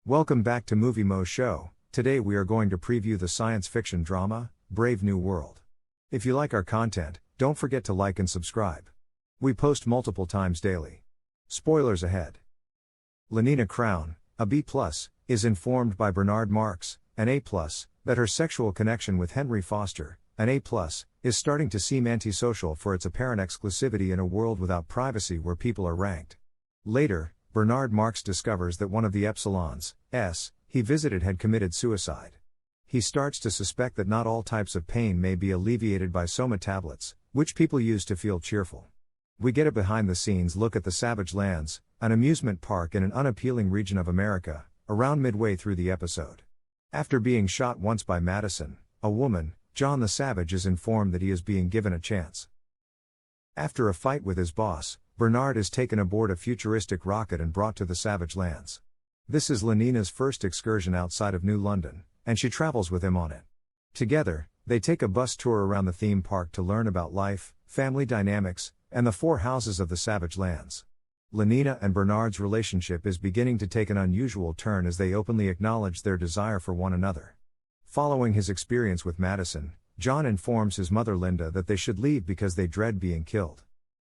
Welcome back to Movie Moshow. Today we are going to preview the science fiction drama, Brave New World. If you like our content, don't forget to like and subscribe. We post multiple times daily. Spoilers ahead. Lenina Crown, a B+, is informed by Bernard Marx, an A+, that her sexual connection with Henry Foster, an A+, is starting to seem antisocial for its apparent exclusivity in a world without privacy where people are ranked. Later, Bernard Marx discovers that one of the Epsilons, S, he visited had committed suicide. He starts to suspect that not all types of pain may be alleviated by soma tablets, which people use to feel cheerful. We get a behind-the-scenes look at the Savage Lands, an amusement park in an unappealing region of America, around midway through the episode. After being shot once by Madison, a woman, John the Savage is informed that he is being given a chance. After a fight with his boss, Bernard is taken aboard a futuristic rocket and brought to the Savage Lands. This is Lenina's first excursion outside of New London, and she travels with him on it. Together, they take a bus tour around the theme park to learn about life, family dynamics, and the four houses of the Savage Lands. Lenina and Bernard's relationship is beginning to take an unusual turn as they openly acknowledge their desire for one another. Following his experience with Madison, John informs his mother Linda that they should leave because they dread being killed.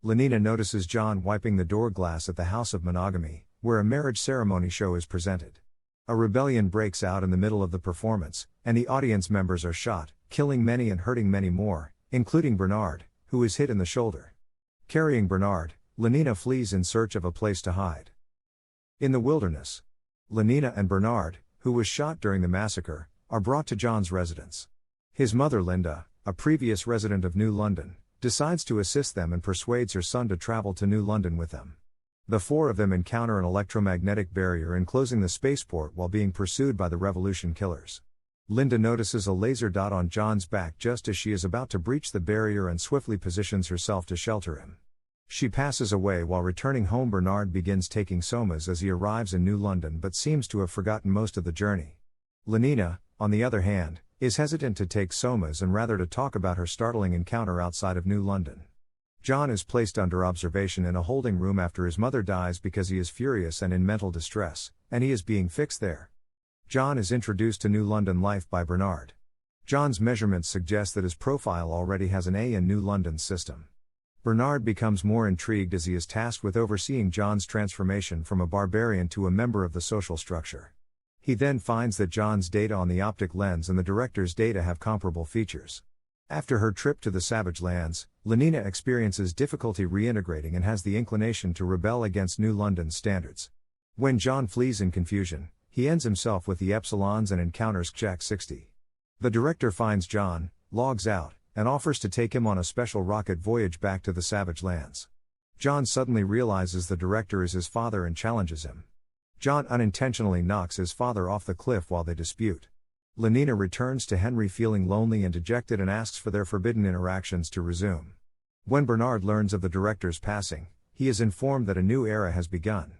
Lenina notices John wiping the door glass at the House of Monogamy, where a marriage ceremony show is presented. A rebellion breaks out in the middle of the performance, and the audience members are shot, killing many and hurting many more, including Bernard, who is hit in the shoulder. Carrying Bernard, Lenina flees in search of a place to hide. In the wilderness, Lenina and Bernard, who was shot during the massacre, are brought to John's residence. His mother Linda, a previous resident of New London, decides to assist them and persuades her son to travel to New London with them. The four of them encounter an electromagnetic barrier enclosing the spaceport while being pursued by the Revolution killers. Linda notices a laser dot on John's back just as she is about to breach the barrier and swiftly positions herself to shelter him. She passes away while returning home. Bernard begins taking somas as he arrives in New London but seems to have forgotten most of the journey. Lenina, on the other hand, is hesitant to take somas and rather to talk about her startling encounter outside of New London. John is placed under observation in a holding room after his mother dies because he is furious and in mental distress, and he is being fixed there. John is introduced to New London life by Bernard. John's measurements suggest that his profile already has an A in New London's system. Bernard becomes more intrigued as he is tasked with overseeing John's transformation from a barbarian to a member of the social structure. He then finds that John's data on the optic lens and the director's data have comparable features. After her trip to the Savage Lands, Lenina experiences difficulty reintegrating and has the inclination to rebel against New London's standards. When John flees in confusion, he ends himself with the Epsilons and encounters Jack 60. The director finds John, logs out, and offers to take him on a special rocket voyage back to the Savage Lands. John suddenly realizes the director is his father and challenges him. John unintentionally knocks his father off the cliff while they dispute. Lenina returns to Henry feeling lonely and dejected and asks for their forbidden interactions to resume. When Bernard learns of the director's passing, he is informed that a new era has begun.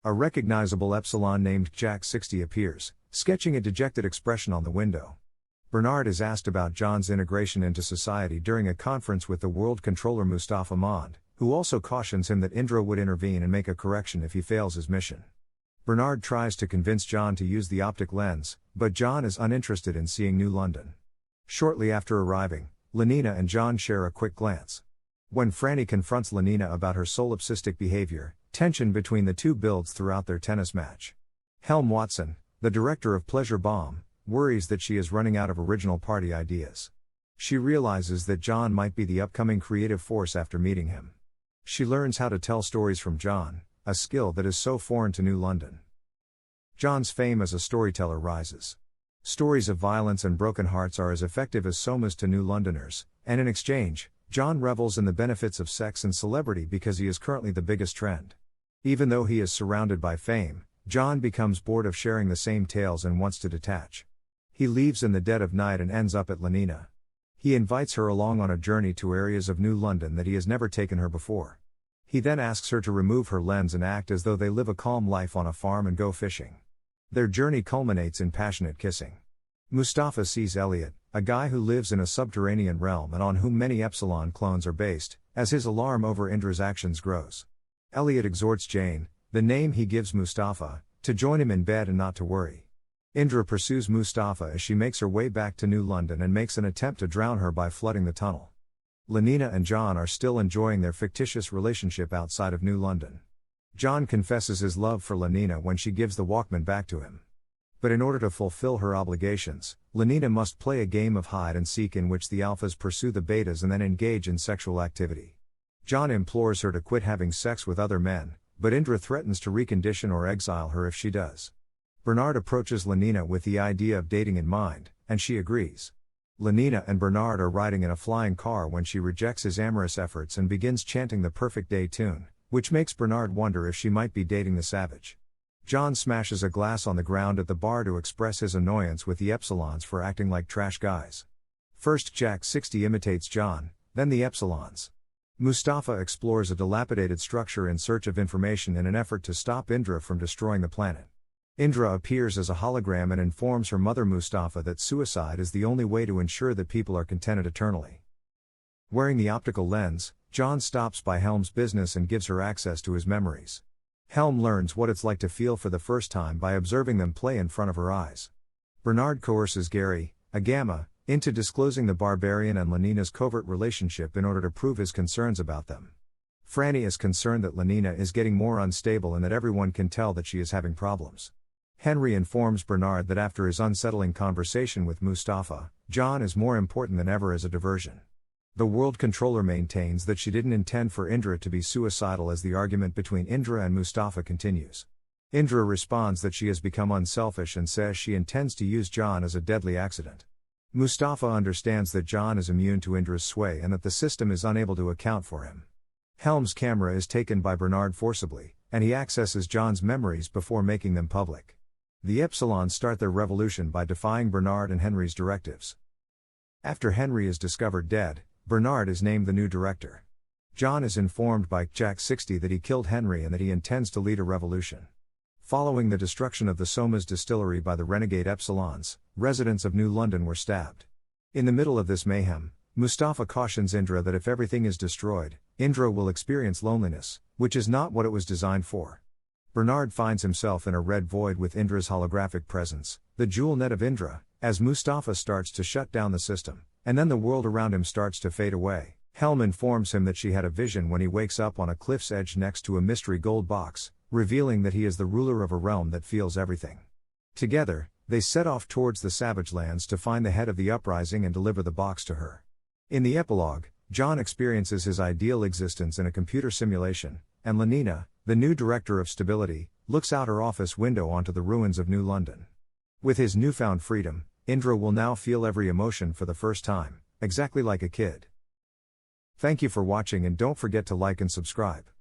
A recognizable Epsilon named Jack 60 appears, sketching a dejected expression on the window. Bernard is asked about John's integration into society during a conference with the world controller Mustafa Mond, who also cautions him that Indra would intervene and make a correction if he fails his mission. Bernard tries to convince John to use the optic lens, but John is uninterested in seeing New London. Shortly after arriving, Lenina and John share a quick glance. When Franny confronts Lenina about her solipsistic behavior, tension between the two builds throughout their tennis match. Helm Watson, the director of Pleasure Bomb, worries that she is running out of original party ideas. She realizes that John might be the upcoming creative force after meeting him. She learns how to tell stories from John, a skill that is so foreign to New London. John's fame as a storyteller rises. Stories of violence and broken hearts are as effective as somas to New Londoners, and in exchange, John revels in the benefits of sex and celebrity because he is currently the biggest trend. Even though he is surrounded by fame, John becomes bored of sharing the same tales and wants to detach. He leaves in the dead of night and ends up at Lenina. He invites her along on a journey to areas of New London that he has never taken her before. He then asks her to remove her lens and act as though they live a calm life on a farm and go fishing. Their journey culminates in passionate kissing. Mustafa sees Elliot, a guy who lives in a subterranean realm and on whom many Epsilon clones are based, as his alarm over Indra's actions grows. Elliot exhorts Jane, the name he gives Mustafa, to join him in bed and not to worry. Indra pursues Mustafa as she makes her way back to New London and makes an attempt to drown her by flooding the tunnel. Lenina and John are still enjoying their fictitious relationship outside of New London. John confesses his love for Lenina when she gives the Walkman back to him. But in order to fulfill her obligations, Lenina must play a game of hide and seek in which the alphas pursue the betas and then engage in sexual activity. John implores her to quit having sex with other men, but Indra threatens to recondition or exile her if she does. Bernard approaches Lenina with the idea of dating in mind, and she agrees. Lenina and Bernard are riding in a flying car when she rejects his amorous efforts and begins chanting the Perfect Day tune, which makes Bernard wonder if she might be dating the savage. John smashes a glass on the ground at the bar to express his annoyance with the Epsilons for acting like trash guys. First Jack 60 imitates John, then the Epsilons. Mustafa explores a dilapidated structure in search of information in an effort to stop Indra from destroying the planet. Indra appears as a hologram and informs her mother Mustafa that suicide is the only way to ensure that people are contented eternally. Wearing the optical lens, John stops by Helm's business and gives her access to his memories. Helm learns what it's like to feel for the first time by observing them play in front of her eyes. Bernard coerces Gary, a Gamma, into disclosing the Barbarian and Lenina's covert relationship in order to prove his concerns about them. Franny is concerned that Lenina is getting more unstable and that everyone can tell that she is having problems. Henry informs Bernard that after his unsettling conversation with Mustafa, John is more important than ever as a diversion. The World Controller maintains that she didn't intend for Indra to be suicidal as the argument between Indra and Mustafa continues. Indra responds that she has become unselfish and says she intends to use John as a deadly accident. Mustafa understands that John is immune to Indra's sway and that the system is unable to account for him. Helm's camera is taken by Bernard forcibly, and he accesses John's memories before making them public. The Epsilons start their revolution by defying Bernard and Henry's directives. After Henry is discovered dead, Bernard is named the new director. John is informed by Jack 60 that he killed Henry and that he intends to lead a revolution. Following the destruction of the Soma's distillery by the renegade Epsilons, residents of New London were stabbed. In the middle of this mayhem, Mustafa cautions Indra that if everything is destroyed, Indra will experience loneliness, which is not what it was designed for. Bernard finds himself in a red void with Indra's holographic presence, the jewel net of Indra, as Mustafa starts to shut down the system, and then the world around him starts to fade away. Helm informs him that she had a vision when he wakes up on a cliff's edge next to a mystery gold box, revealing that he is the ruler of a realm that feels everything. Together, they set off towards the Savage Lands to find the head of the uprising and deliver the box to her. In the epilogue, John experiences his ideal existence in a computer simulation, and Lenina, the new director of stability, looks out her office window onto the ruins of New London. With his newfound freedom, Indra will now feel every emotion for the first time, exactly like a kid. Thank you for watching and don't forget to like and subscribe.